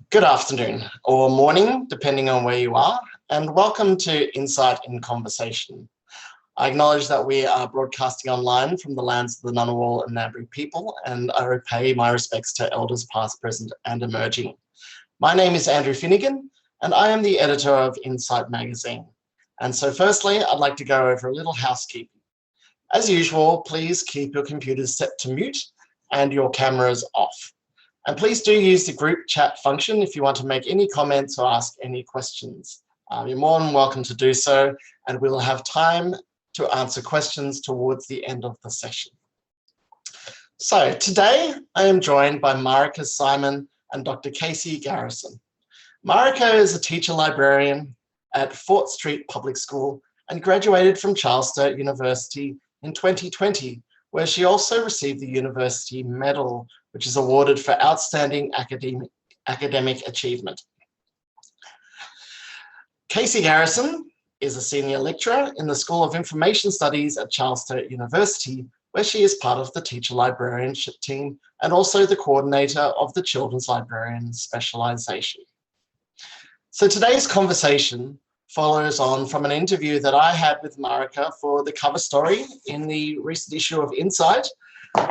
Good afternoon or morning, depending on where you are, and welcome to Insight in Conversation. I acknowledge that we are broadcasting online from the lands of the Ngunnawal and Ngambri people, and I repay my respects to elders past, present, and emerging. My name is Andrew Finnegan, and I am the editor of INCITE magazine. And so firstly, I'd like to go over a little housekeeping. As usual, please keep your computers set to mute and your cameras off. And please do use the group chat function if you want to make any comments or ask any questions. You're more than welcome to do so, and we'll have time to answer questions towards the end of the session. So today I am joined by Marika Simon and Dr. Kasey Garrison. Marika is a teacher librarian at Fort Street Public School and graduated from Charles Sturt University in 2020, where she also received the University Medal, which is awarded for outstanding academic achievement. Kasey Garrison is a senior lecturer in the School of Information Studies at Charles Sturt University, where she is part of the teacher librarianship team and also the coordinator of the Children's Librarian Specialisation. So today's conversation follows on from an interview that I had with Marika for the cover story in the recent issue of INCITE.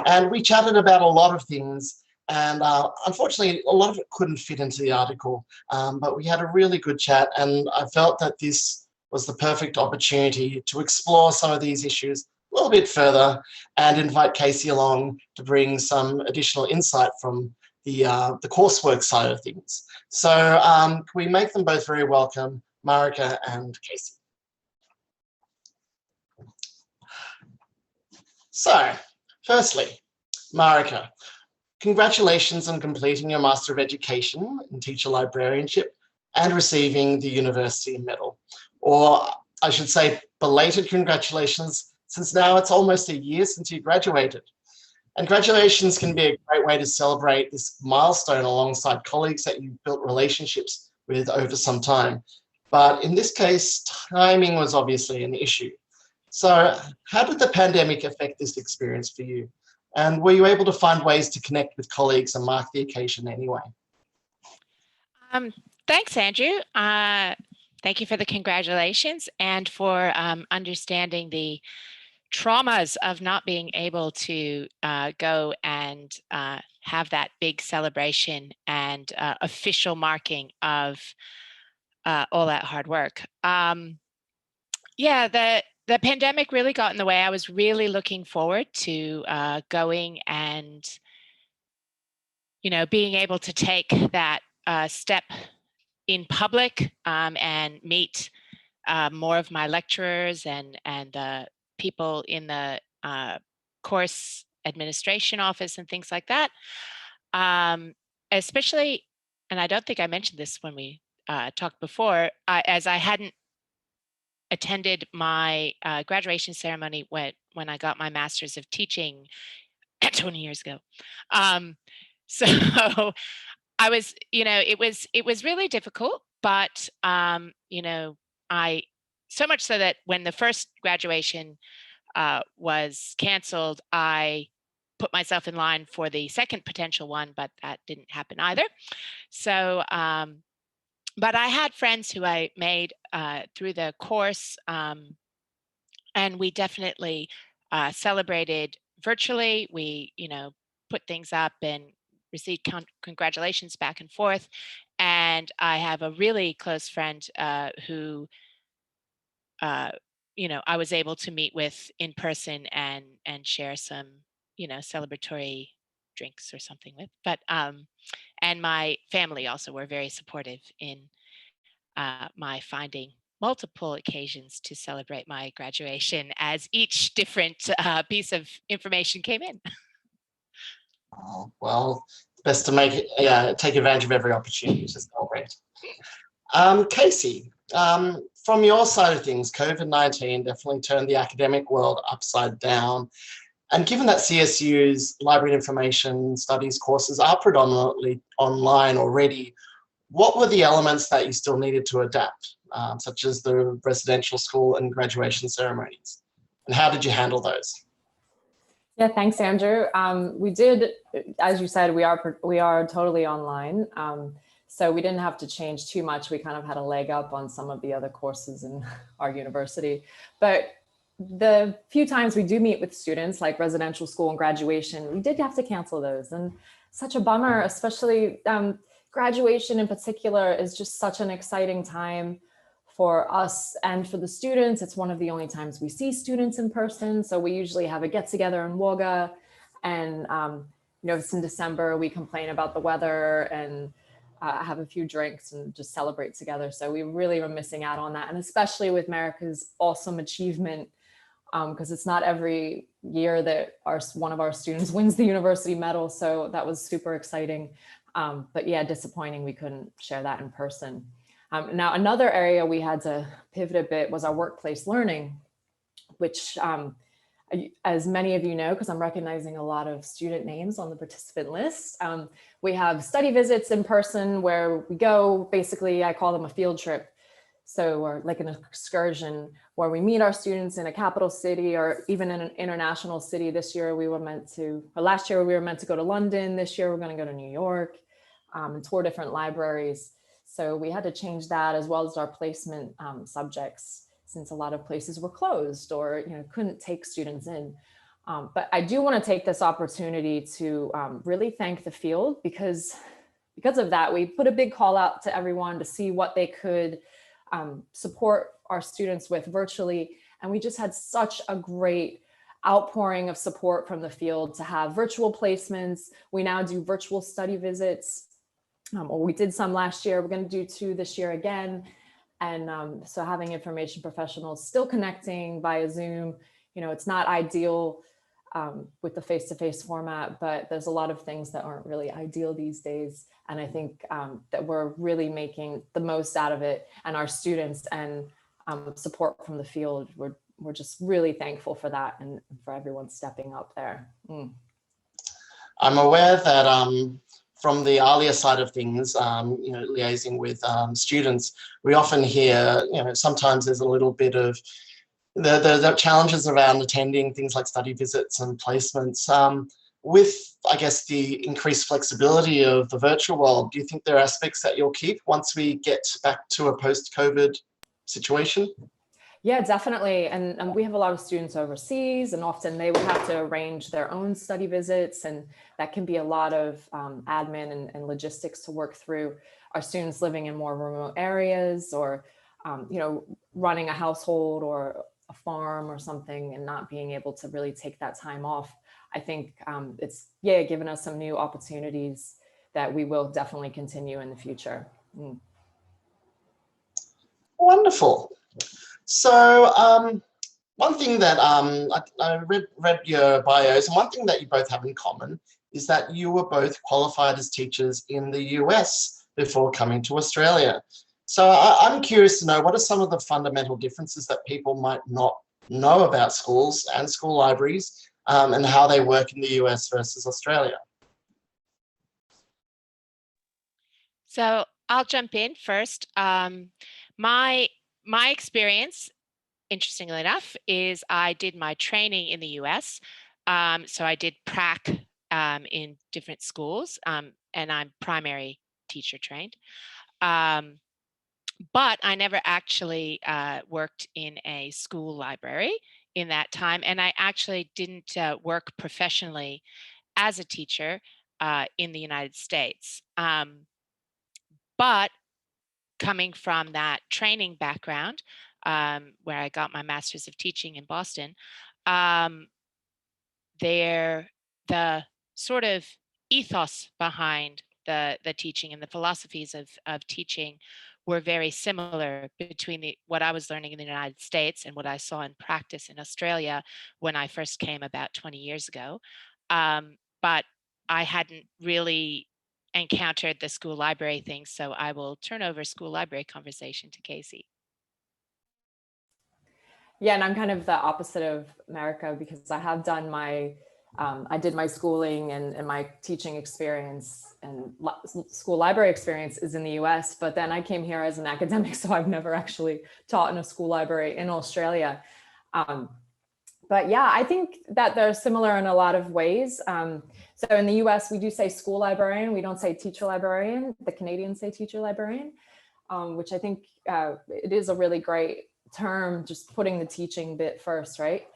And we chatted about a lot of things, and unfortunately, a lot of it couldn't fit into the article, but we had a really good chat, and I felt that this was the perfect opportunity to explore some of these issues a little bit further and invite Kasey along to bring some additional insight from the coursework side of things. So can we make them both very welcome, Marika and Kasey. So, firstly, Marika, congratulations on completing your Master of Education in Teacher Librarianship and receiving the University Medal. Or I should say belated congratulations, since now it's almost a year since you graduated. And graduations can be a great way to celebrate this milestone alongside colleagues that you've built relationships with over some time. But in this case, timing was obviously an issue. So how did the pandemic affect this experience for you? And were you able to find ways to connect with colleagues and mark the occasion anyway? Thanks, Andrew. Thank you for the congratulations and for understanding the traumas of not being able to go and have that big celebration and official marking of all that hard work. Yeah, the pandemic really got in the way. I was really looking forward to going and, being able to take that step in public and meet more of my lecturers and people in the course administration office and things like that. Especially, and I don't think I mentioned this when we talked before, as I hadn't attended my graduation ceremony when I got my Master's of Teaching 20 years ago. So I was, it was really difficult, but, so much so that when the first graduation was canceled, I put myself in line for the second potential one, but that didn't happen either. So, but I had friends who I made through the course, and we definitely celebrated virtually. We, put things up and received congratulations back and forth. And I have a really close friend who, I was able to meet with in person and share some, celebratory drinks or something with. But and my family also were very supportive in my finding multiple occasions to celebrate my graduation as each different piece of information came in. Oh, well, best to take advantage of every opportunity to celebrate. Kasey, from your side of things, COVID-19 definitely turned the academic world upside down. And given that CSU's library and information studies courses are predominantly online already, what were the elements that you still needed to adapt, such as the residential school and graduation ceremonies? And how did you handle those? Yeah, thanks, Andrew. We did, as you said, we are totally online. So we didn't have to change too much. We kind of had a leg up on some of the other courses in our university. But the few times we do meet with students like residential school and graduation, we did have to cancel those. And such a bummer, especially graduation in particular is just such an exciting time for us and for the students. It's one of the only times we see students in person. So we usually have a get together in Wauga, and you know, if it's in December, we complain about the weather and have a few drinks and just celebrate together. So we really were missing out on that. And especially with Marika's awesome achievement, because it's not every year that one of our students wins the university medal. So that was super exciting. But yeah, disappointing we couldn't share that in person. Now, another area we had to pivot a bit was our workplace learning, which as many of you know, because I'm recognizing a lot of student names on the participant list, we have study visits in person where we go, basically, I call them a field trip. So, or like an excursion where we meet our students in a capital city or even in an international city. This year we were meant to, or last year we were meant to go to London. This year we're going to go to New York and tour different libraries. So we had to change that, as well as our placement subjects, since a lot of places were closed or couldn't take students in. But I do want to take this opportunity to really thank the field, because of that, we put a big call out to everyone to see what they could support our students with virtually. And we just had such a great outpouring of support from the field to have virtual placements. We now do virtual study visits, or we did some last year. We're going to do 2 this year again. And so having information professionals still connecting via Zoom, it's not ideal with the face-to-face format, but there's a lot of things that aren't really ideal these days. And I think that we're really making the most out of it, and our students and support from the field, we're just really thankful for that, and for everyone stepping up there. I'm aware that from the ALIA side of things, liaising with students, we often hear, sometimes there's a little bit of the challenges around attending things like study visits and placements. With, I guess, the increased flexibility of the virtual world, do you think there are aspects that you'll keep once we get back to a post-COVID situation? Yeah, definitely. And we have a lot of students overseas, and often they would have to arrange their own study visits. And that can be a lot of admin and logistics to work through. Our students living in more remote areas, or, running a household or a farm or something, and not being able to really take that time off. I think it's given us some new opportunities that we will definitely continue in the future. Wonderful. So one thing that I read your bios, and one thing that you both have in common is that you were both qualified as teachers in the US before coming to Australia. So I'm curious to know, what are some of the fundamental differences that people might not know about schools and school libraries, and how they work in the US versus Australia? So I'll jump in first. My experience, interestingly enough, is I did my training in the US. So I did prac in different schools, and I'm primary teacher trained. But I never actually worked in a school library in that time. And I actually didn't work professionally as a teacher in the United States. But coming from that training background, where I got my master's of teaching in Boston, the sort of ethos behind the teaching and the philosophies of teaching were very similar between what I was learning in the United States and what I saw in practice in Australia when I first came about 20 years ago. But I hadn't really encountered the school library thing, so I will turn over school library conversation to Kasey. Yeah, and I'm kind of the opposite of Marika, because I have done I did my schooling and my teaching experience and school library experience is in the US, but then I came here as an academic, so I've never actually taught in a school library in Australia. But yeah, I think that they're similar in a lot of ways. So in the US, we do say school librarian. We don't say teacher librarian. The Canadians say teacher librarian, which I think it is a really great term, just putting the teaching bit first, right?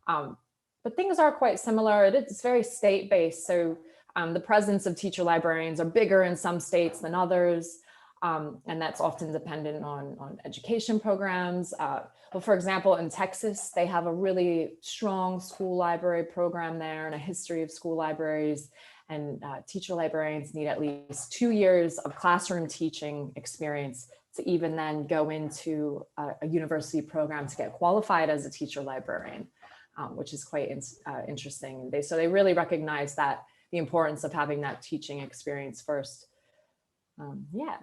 But things are quite similar. It's very state-based. So the presence of teacher librarians are bigger in some states than others. And that's often dependent on education programs. Well, for example, in Texas, they have a really strong school library program there and a history of school libraries. And teacher librarians need at least 2 years of classroom teaching experience to even then go into a university program to get qualified as a teacher librarian, which is quite interesting. So they really recognize that the importance of having that teaching experience first. Yeah.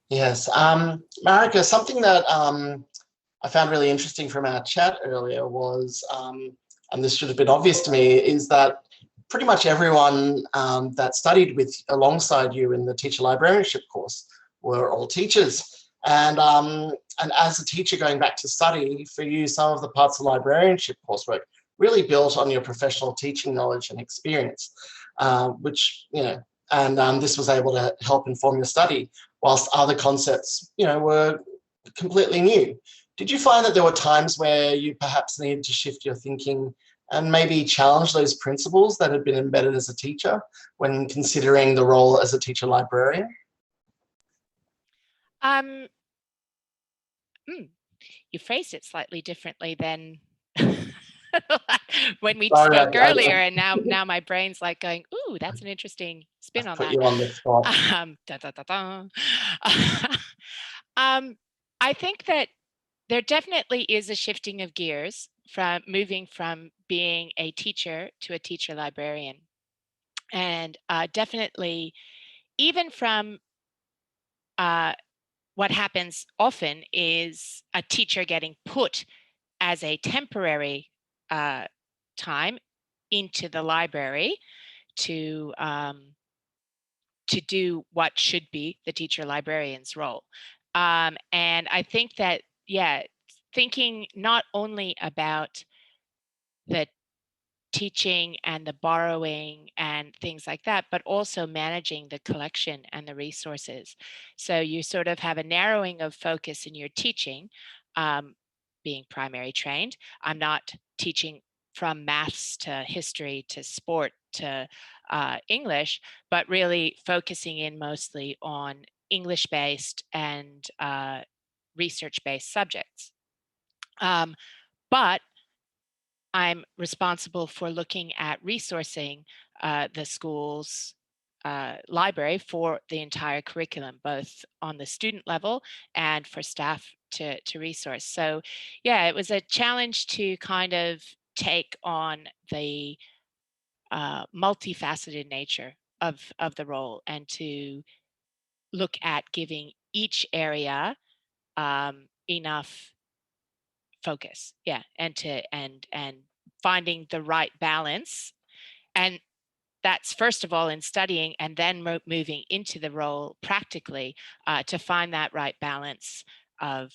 Yes, Marika, something that I found really interesting from our chat earlier was, and this should have been obvious to me, is that pretty much everyone that studied alongside you in the teacher librarianship course were all teachers. And as a teacher going back to study, for you, some of the parts of librarianship coursework really built on your professional teaching knowledge and experience, which, you know, and this was able to help inform your study, whilst other concepts, you know, were completely new. Did you find that there were times where you perhaps needed to shift your thinking and maybe challenge those principles that had been embedded as a teacher when considering the role as a teacher librarian? You phrased it slightly differently than when we spoke earlier, and now my brain's like going, ooh, that's an interesting spin on that. Put you on the spot. I think that there definitely is a shifting of gears from moving from being a teacher to a teacher librarian. And definitely even from what happens often is a teacher getting put as a temporary time into the library to do what should be the teacher librarian's role. And I think that, yeah, thinking not only about the teaching and the borrowing and things like that, but also managing the collection and the resources. So you sort of have a narrowing of focus in your teaching, being primary trained. I'm not teaching from maths to history to sport to English, but really focusing in mostly on English-based and research-based subjects. But I'm responsible for looking at resourcing the school's library for the entire curriculum, both on the student level and for staff to resource. So yeah, it was a challenge to kind of take on the multifaceted nature of the role and to look at giving each area enough focus, yeah, and finding the right balance. And that's first of all in studying, and then moving into the role practically to find that right balance of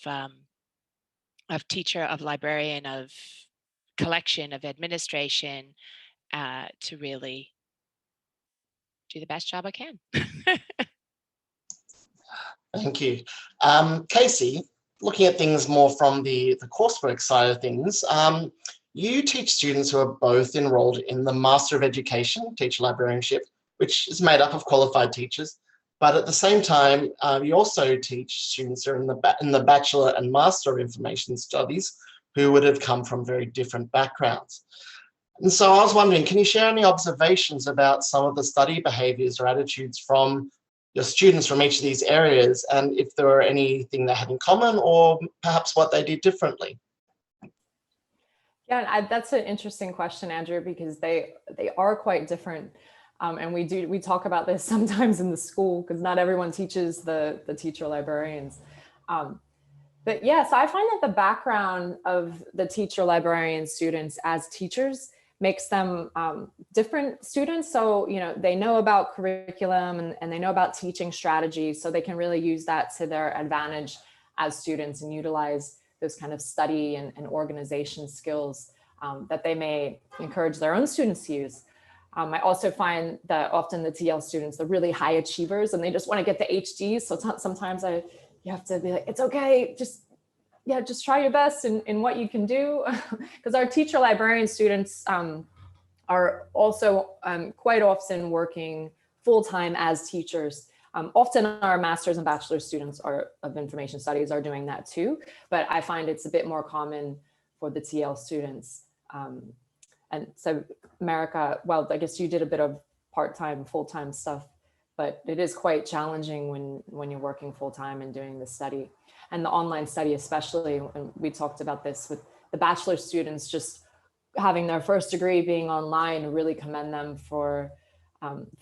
teacher, of librarian, of collection, of administration, to really do the best job I can. Thank you. Kasey, looking at things more from the coursework side of things, you teach students who are both enrolled in the Master of Education, Teacher Librarianship, which is made up of qualified teachers, but at the same time, you also teach students who are in the Bachelor and Master of Information Studies who would have come from very different backgrounds. And so I was wondering, can you share any observations about some of the study behaviours or attitudes from your students from each of these areas, and if there were anything they had in common or perhaps what they did differently? Yeah, that's an interesting question, Andrew, because they are quite different. And we talk about this sometimes in the school because not everyone teaches the teacher librarians. But yeah, so I find that the background of the teacher librarian students as teachers makes them different students. So, you know, they know about curriculum and they know about teaching strategies, so they can really use that to their advantage as students and utilize those kind of study and organization skills that they may encourage their own students to use. I also find that often the TL students, they're really high achievers and they just want to get the HDs. So sometimes you have to be like, it's okay, just try your best in what you can do. Because our teacher librarian students are also quite often working full-time as teachers. Often our master's and bachelor's students of information studies are doing that too, but I find it's a bit more common for the TL students. And so Marika, well, I guess you did a bit of part-time, full-time stuff, but it is quite challenging when you're working full-time and doing the study. And the online study especially, and we talked about this with the bachelor students, just having their first degree being online, really commend them for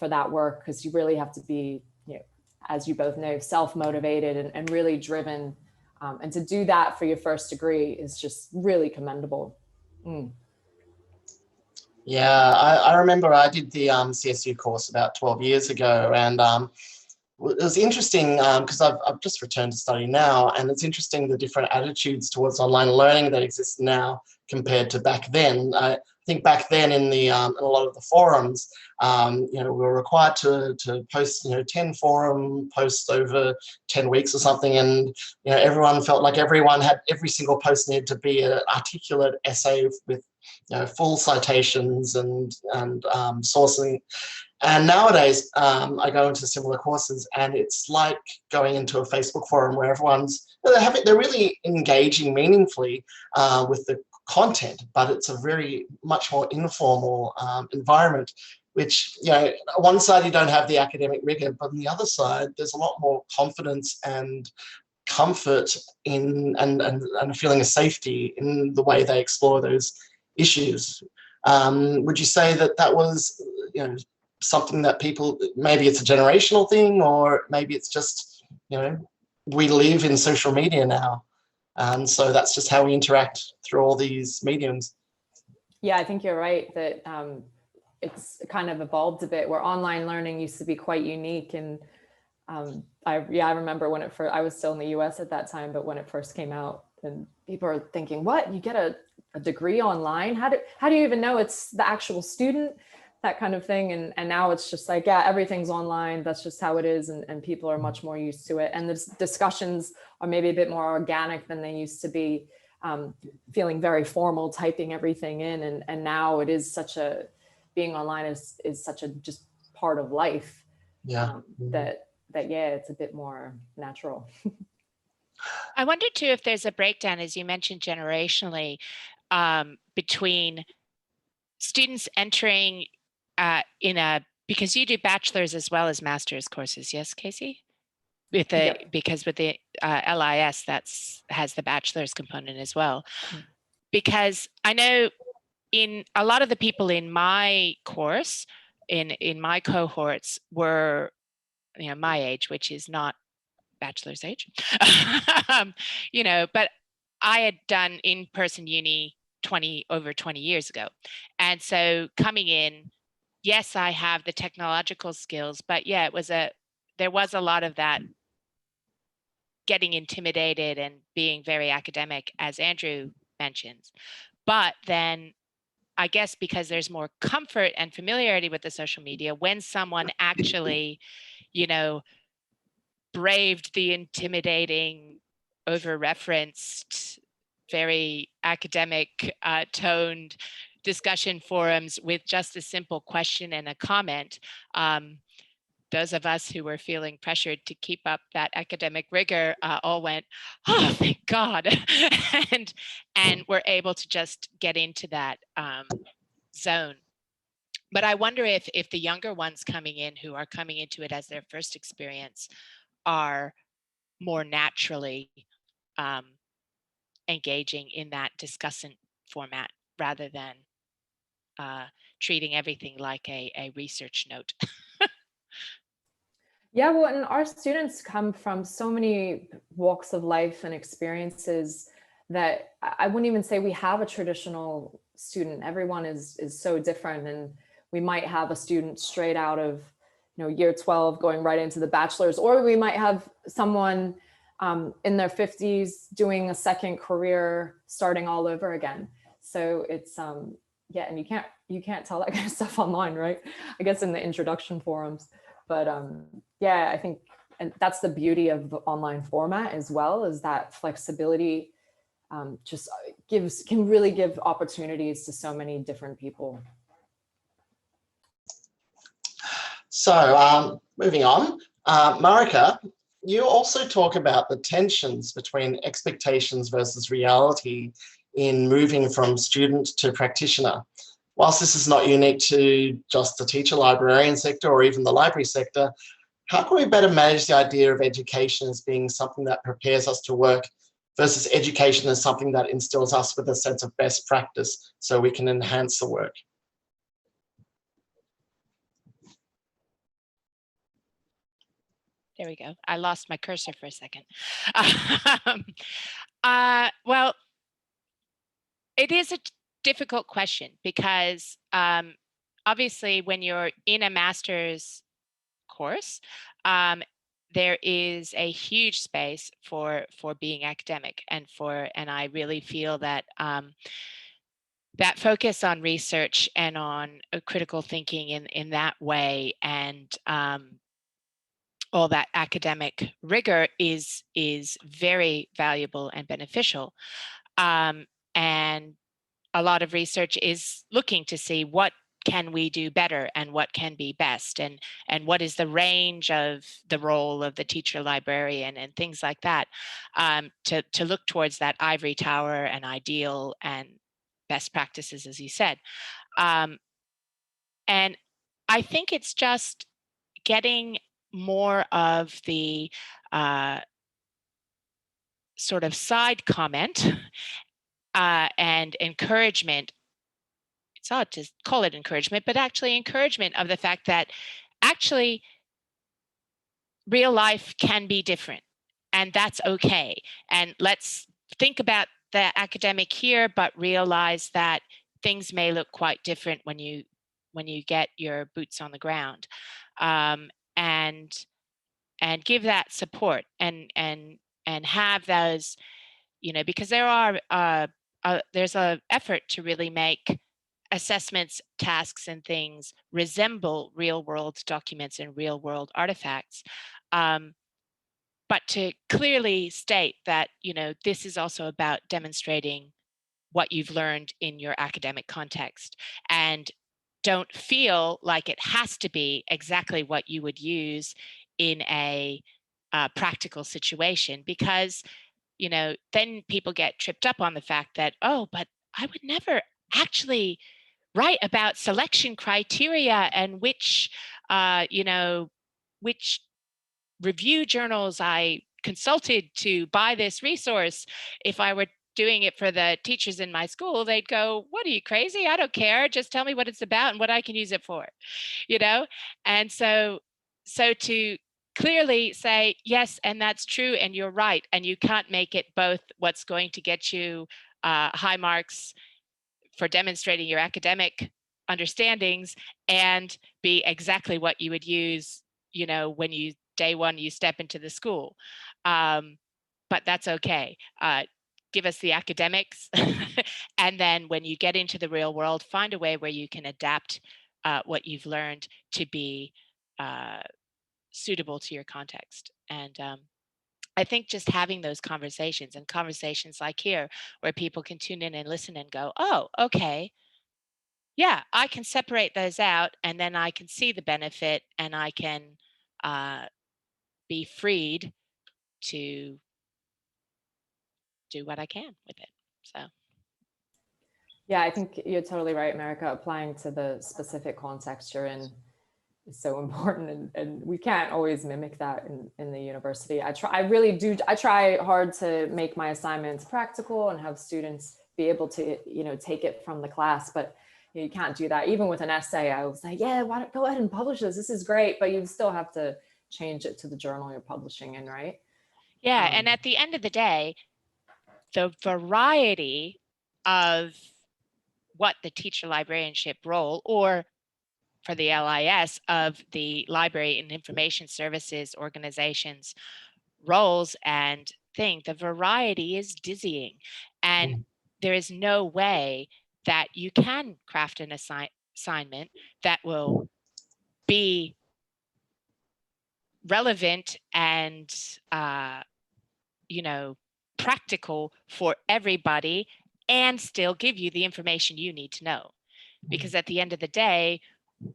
that work, because you really have to be, as you both know, self-motivated and really driven. And to do that for your first degree is just really commendable. Yeah, I remember I did the CSU course about 12 years ago, and it was interesting because I've just returned to study now, and it's interesting the different attitudes towards online learning that exist now compared to back then. I think back then in a lot of the forums, we were required to post 10 forum posts over 10 weeks or something, and everyone felt like every single post needed to be an articulate essay with full citations and sourcing. And nowadays, I go into similar courses, and it's like going into a Facebook forum where they're really engaging meaningfully with the content, but it's a very much more informal environment, which, on one side you don't have the academic rigor, but on the other side, there's a lot more confidence and comfort in and a feeling of safety in the way they explore those issues. Would you say that was, something that people, maybe it's a generational thing, or maybe it's just, we live in social media now, and so that's just how we interact through all these mediums? Yeah, I think you're right that it's kind of evolved a bit, where online learning used to be quite unique. And I remember when I was still in the US at that time, but when it first came out, and people are thinking, what, you get a degree online? How do you even know it's the actual student? That kind of thing. And now it's just like, yeah, everything's online. That's just how it is. And people are much more used to it. And the discussions are maybe a bit more organic than they used to be, feeling very formal, typing everything in. And now it is being online is such a just part of life. Yeah. That it's a bit more natural. I wonder too if there's a breakdown, as you mentioned, generationally, between students entering because you do bachelor's as well as master's courses, yes, Kasey? Because with the LIS, has the bachelor's component as well. Because I know in a lot of the people in my course, in my cohorts, were my age, which is not bachelor's age, but I had done in-person uni over 20 years ago. And so coming in, yes, I have the technological skills, but yeah, there was a lot of that getting intimidated and being very academic, as Andrew mentions. But then I guess because there's more comfort and familiarity with the social media, when someone actually, braved the intimidating, over-referenced, very academic toned discussion forums with just a simple question and a comment, those of us who were feeling pressured to keep up that academic rigor all went, oh, thank God, and we're able to just get into that zone. But I wonder if the younger ones coming in, who are coming into it as their first experience, are more naturally engaging in that discussant format rather than treating everything like a research note. Yeah, well, and our students come from so many walks of life and experiences that I wouldn't even say we have a traditional student. Everyone is so different, and we might have a student straight out of year 12 going right into the bachelor's, or we might have someone in their 50s doing a second career, starting all over again. So it's, yeah, and you can't tell that kind of stuff online, right? I guess in the introduction forums, but yeah, I think, and that's the beauty of the online format as well, is that flexibility just can really give opportunities to so many different people. So moving on, Marika, you also talk about the tensions between expectations versus reality in moving from student to practitioner. Whilst this is not unique to just the teacher librarian sector or even the library sector, how can we better manage the idea of education as being something that prepares us to work versus education as something that instills us with a sense of best practice so we can enhance the work? There we go. I lost my cursor for a second. Well, it is a difficult question because obviously when you're in a master's course, there is a huge space for being academic, and I really feel that that focus on research and on critical thinking in that way, and all that academic rigor is very valuable and beneficial. And a lot of research is looking to see what can we do better and what can be best, and what is the range of the role of the teacher librarian and things like that, to look towards that ivory tower and ideal and best practices, as you said. And I think it's just getting more of the sort of side comment and encouragement. It's odd to call it encouragement, but actually encouragement of the fact that actually real life can be different, and that's okay. And let's think about the academic here, but realize that things may look quite different when you get your boots on the ground, and give that support and have those, because there's a effort to really make assessments, tasks, and things resemble real world documents and real world artifacts. But to clearly state that, this is also about demonstrating what you've learned in your academic context, and don't feel like it has to be exactly what you would use in a practical situation, because then people get tripped up on the fact that, oh, but I would never actually write about selection criteria and which which review journals I consulted to buy this resource. If I were doing it for the teachers in my school, they'd go, what, are you crazy? I don't care. Just tell me what it's about and what I can use it for, And so to clearly say, yes, and that's true, and you're right, and you can't make it both what's going to get you high marks for demonstrating your academic understandings and be exactly what you would use, when day one you step into the school. But that's okay. Give us the academics, and then when you get into the real world, find a way where you can adapt what you've learned to be suitable to your context. And I think just having those conversations, and conversations like here, where people can tune in and listen and go, oh, okay, yeah, I can separate those out, and then I can see the benefit, and I can be freed to do what I can with it. So. Yeah, I think you're totally right, Marika. Applying to the specific context you're in is so important, and we can't always mimic that in the university. I try hard to make my assignments practical and have students be able to, take it from the class, but you can't do that. Even with an essay, I was like, yeah, why don't go ahead and publish this? This is great, but you still have to change it to the journal you're publishing in, right? Yeah, and at the end of the day, the variety of what the teacher librarianship role, or for the LIS, of the library and information services organizations roles and thing, the variety is dizzying. And there is no way that you can craft an assignment that will be relevant and practical for everybody and still give you the information you need to know. Because at the end of the day,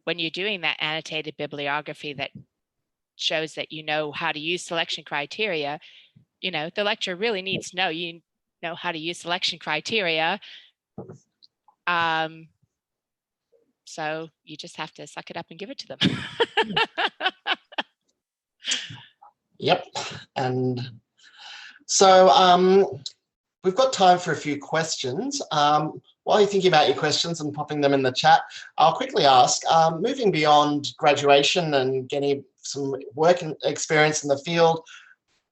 when you're doing that annotated bibliography that shows that you know how to use selection criteria, the lecturer really needs to know you know how to use selection criteria. So you just have to suck it up and give it to them. Yep. And so we've got time for a few questions. While you're thinking about your questions and popping them in the chat, I'll quickly ask, moving beyond graduation and getting some work experience in the field,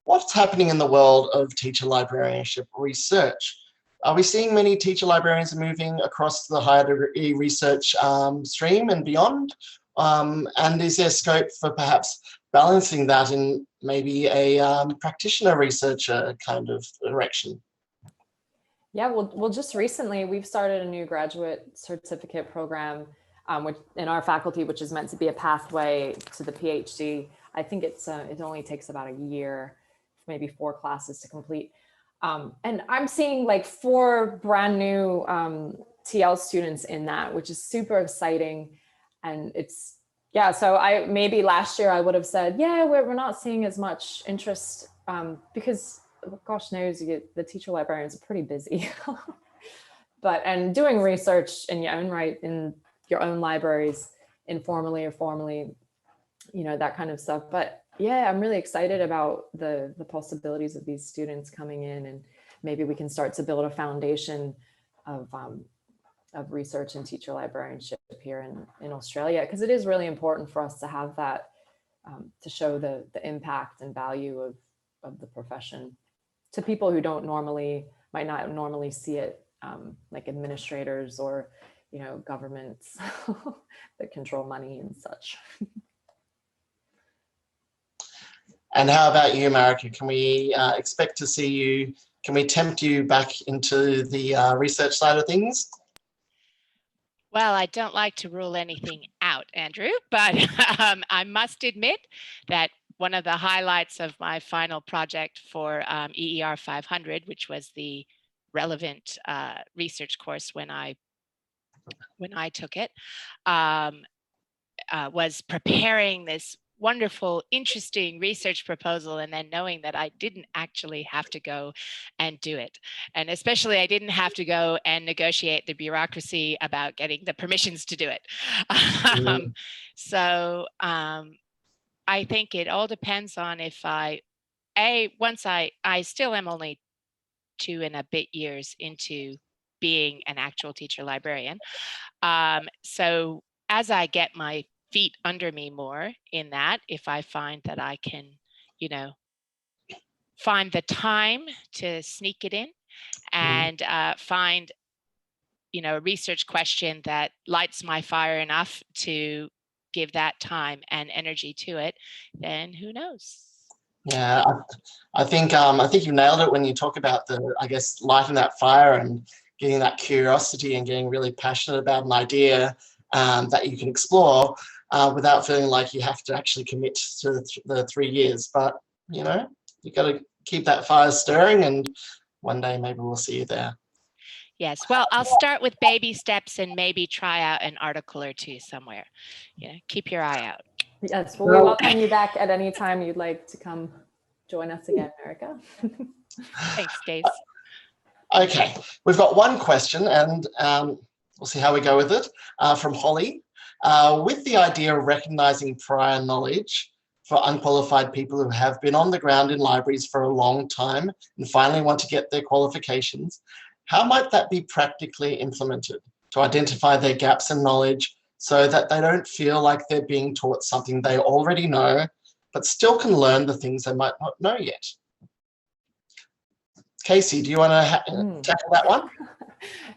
what's happening in the world of teacher librarianship research? Are we seeing many teacher librarians moving across the higher degree research stream and beyond? And is there scope for perhaps balancing that in maybe a practitioner researcher kind of direction? Yeah, well, just recently we've started a new graduate certificate program in our faculty, which is meant to be a pathway to the PhD. I think it only takes about a year, maybe 4 classes to complete. And I'm seeing like 4 brand new TL students in that, which is super exciting. And it's, yeah, so maybe last year I would have said, yeah, we're not seeing as much interest because gosh knows, the teacher librarians are pretty busy. And doing research in your own right, in your own libraries, informally or formally, that kind of stuff. But yeah, I'm really excited about the possibilities of these students coming in, and maybe we can start to build a foundation of research and teacher librarianship here in Australia, because it is really important for us to have that, to show the impact and value of the profession to people who might not normally see it, like administrators or, governments that control money and such. And how about you, Marika? Can we expect to see you, can we tempt you back into the research side of things? Well, I don't like to rule anything out, Andrew, but I must admit that one of the highlights of my final project for EER 500, which was the relevant research course when I took it, was preparing this wonderful, interesting research proposal, and then knowing that I didn't actually have to go and do it. And especially I didn't have to go and negotiate the bureaucracy about getting the permissions to do it. So I think it all depends on if I still am only 2 and a bit years into being an actual teacher librarian. So as I get my feet under me more in that, if I find that I can, find the time to sneak it in and find, a research question that lights my fire enough to give that time and energy to it, then who knows? Yeah, I think you nailed it when you talk about lighting that fire and getting that curiosity and getting really passionate about an idea that you can explore without feeling like you have to actually commit to the 3 years. But, you got to keep that fire stirring, and one day maybe we'll see you there. Yes, well, I'll start with baby steps and maybe try out an article or 2 somewhere. Keep your eye out. Yes, well, we welcome you back at any time you'd like to come join us again, Marika. Thanks, Dace. Okay, we've got one question, and we'll see how we go with it, from Holly. With the idea of recognising prior knowledge for unqualified people who have been on the ground in libraries for a long time and finally want to get their qualifications, how might that be practically implemented to identify their gaps in knowledge so that they don't feel like they're being taught something they already know, but still can learn the things they might not know yet? Kasey, do you want to tackle that one?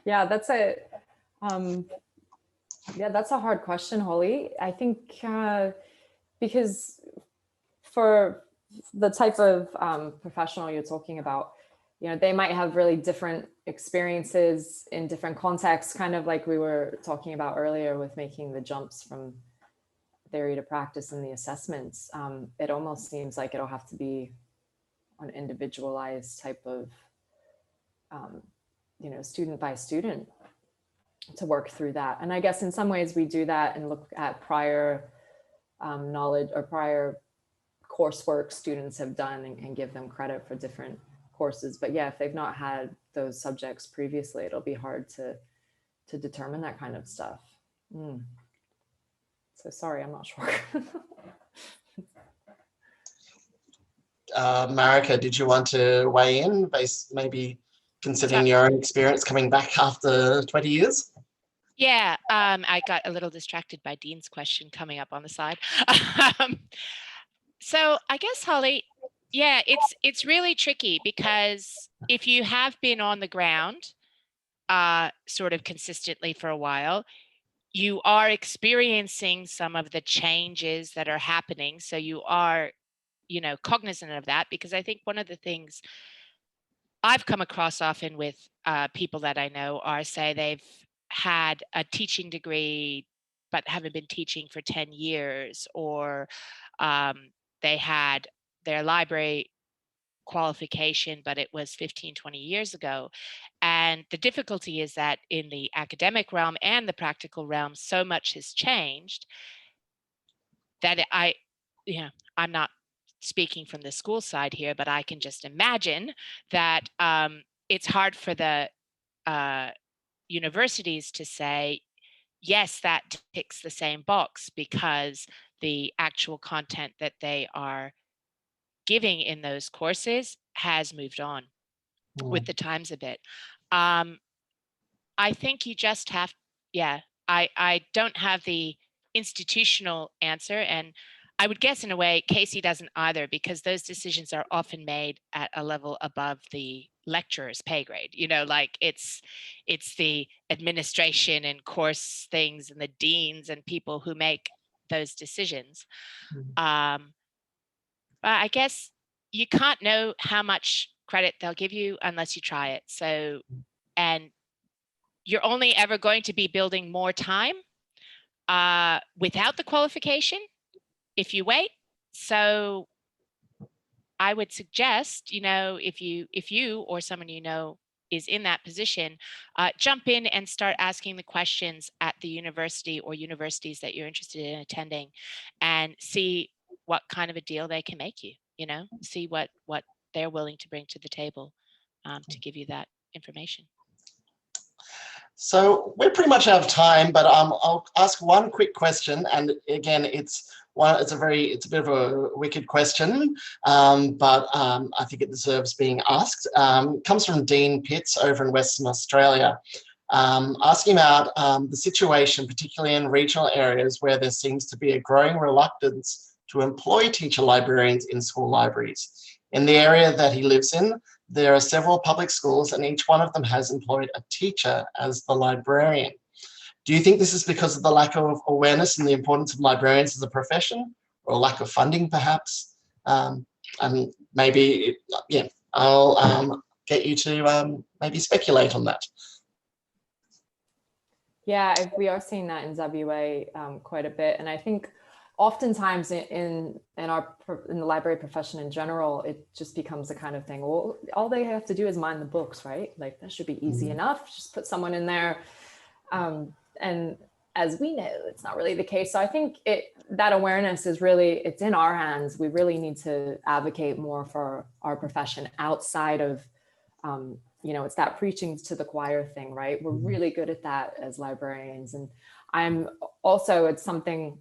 Yeah, that's a hard question, Holly. I think because for the type of professional you're talking about, you know, they might have really different experiences in different contexts, kind of like we were talking about earlier with making the jumps from theory to practice in the assessments. It almost seems like it'll have to be an individualized type of, you know, student by student to work through that. And I guess in some ways we do that and look at prior knowledge or prior coursework students have done and give them credit for different courses. But yeah, if they've not had those subjects previously, it'll be hard to determine that kind of stuff. So sorry, I'm not sure. Marika, did you want to weigh in, maybe considering your own experience coming back after 20 years? Yeah, I got a little distracted by Dean's question coming up on the side. So I guess, Holly, yeah, it's really tricky because if you have been on the ground sort of consistently for a while, you are experiencing some of the changes that are happening. So you are, you know, cognizant of that, because I think one of the things I've come across often with people that I know are, say, they've had a teaching degree but haven't been teaching for 10 years, or they had their library qualification, but it was 15, 20 years ago. And the difficulty is that in the academic realm and the practical realm, so much has changed that I'm not speaking from the school side here, but I can just imagine that it's hard for the universities to say, yes, that ticks the same box, because the actual content that they are giving in those courses has moved on with the times a bit. I think you just have, I don't have the institutional answer, and I would guess in a way Kasey doesn't either, because those decisions are often made at a level above the lecturer's pay grade. You know, like it's the administration and course things and the deans and people who make those decisions. But I guess you can't know how much credit they'll give you unless you try it. So, and you're only ever going to be building more time without the qualification if you wait. So I would suggest, you know, if you or someone you know is in that position, jump in and start asking the questions at the university or universities that you're interested in attending, and see what kind of a deal they can make you, you know, see what they're willing to bring to the table to give you that information. So we're pretty much out of time, but I'll ask one quick question, and again, it's a bit of a wicked question, but I think it deserves being asked. It comes from Dean Pitts over in Western Australia, asking about the situation, particularly in regional areas where there seems to be a growing reluctance to employ teacher librarians in school libraries. In the area that he lives in, there are several public schools, and each one of them has employed a teacher as the librarian. Do you think this is because of the lack of awareness and the importance of librarians as a profession, or a lack of funding, perhaps? Maybe, yeah, I'll get you to maybe speculate on that. Yeah, we are seeing that in WA quite a bit, and I think oftentimes in the library profession in general, it just becomes the kind of thing, well, all they have to do is mind the books, right? Like that should be easy enough. Just put someone in there. And as we know, it's not really the case. So I think that awareness is really, it's in our hands. We really need to advocate more for our profession outside of, you know, it's that preaching to the choir thing, right? We're really good at that as librarians. And I'm also, it's something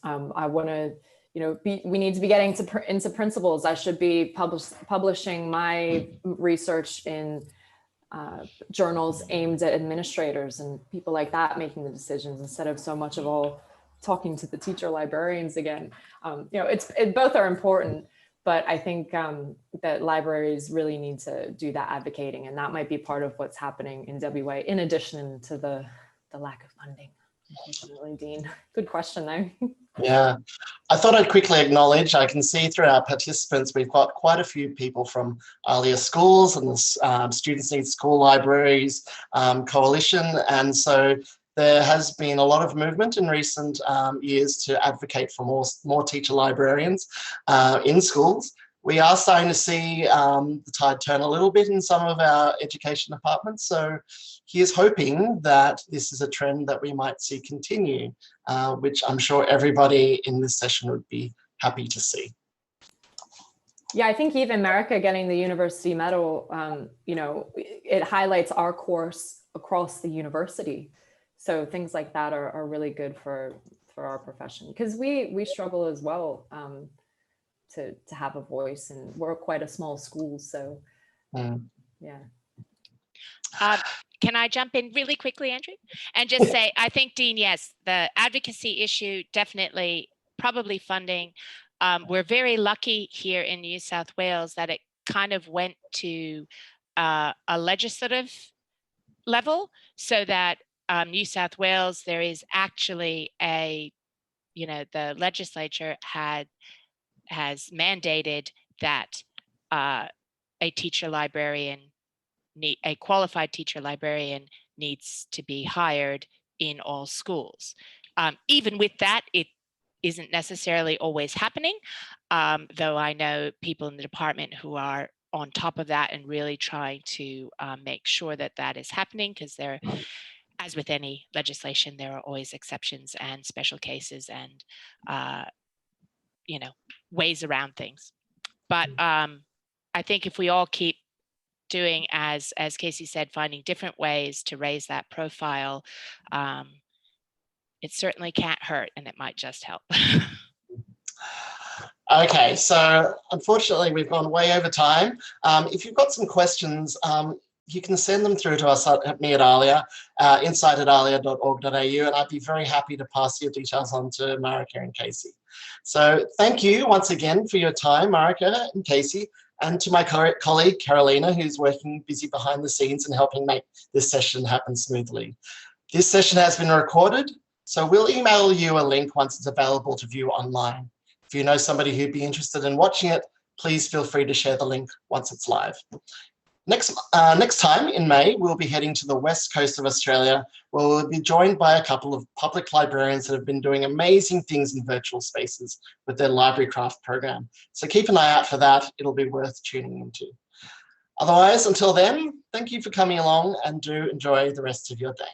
I want to, you know, we need to be getting into principles. I should be publishing my research in journals aimed at administrators and people like that making the decisions, instead of so much of all talking to the teacher librarians again. You know, both are important, but I think that libraries really need to do that advocating, and that might be part of what's happening in WA, in addition to the lack of funding. Unfortunately, Dean. Good question, though. Yeah, I thought I'd quickly acknowledge, I can see through our participants, we've got quite a few people from earlier schools and the Students Need School Libraries Coalition. And so there has been a lot of movement in recent years to advocate for more teacher librarians in schools. We are starting to see the tide turn a little bit in some of our education departments. So here's hoping that this is a trend that we might see continue, which I'm sure everybody in this session would be happy to see. Yeah, I think even Marika getting the university medal, you know, it highlights our course across the university. So things like that are really good for our profession, because we struggle as well to have a voice, and we're quite a small school. So yeah. Can I jump in really quickly, Andrew, and just say, I think, Dean, yes, the advocacy issue, definitely, probably funding. We're very lucky here in New South Wales that it kind of went to a legislative level, so that New South Wales, there is actually a, you know, the legislature has mandated that a teacher librarian, a qualified teacher librarian needs to be hired in all schools. Even with that, it isn't necessarily always happening, though I know people in the department who are on top of that and really trying to make sure that that is happening, because there, as with any legislation, there are always exceptions and special cases and you know, ways around things. But I think if we all keep doing, as Kasey said, finding different ways to raise that profile, it certainly can't hurt, and it might just help. Okay, so unfortunately we've gone way over time. If you've got some questions, you can send them through to us at me at ALIA, incite@alia.org.au, and I'd be very happy to pass your details on to Marika and Kasey. So thank you once again for your time, Marika and Kasey, and to my colleague Carolina, who's working busy behind the scenes and helping make this session happen smoothly. This session has been recorded, so we'll email you a link once it's available to view online. If you know somebody who'd be interested in watching it, please feel free to share the link once it's live. Next time in May, we'll be heading to the west coast of Australia, where we'll be joined by a couple of public librarians that have been doing amazing things in virtual spaces with their library craft program. So keep an eye out for that. It'll be worth tuning into. Otherwise, until then, thank you for coming along, and do enjoy the rest of your day.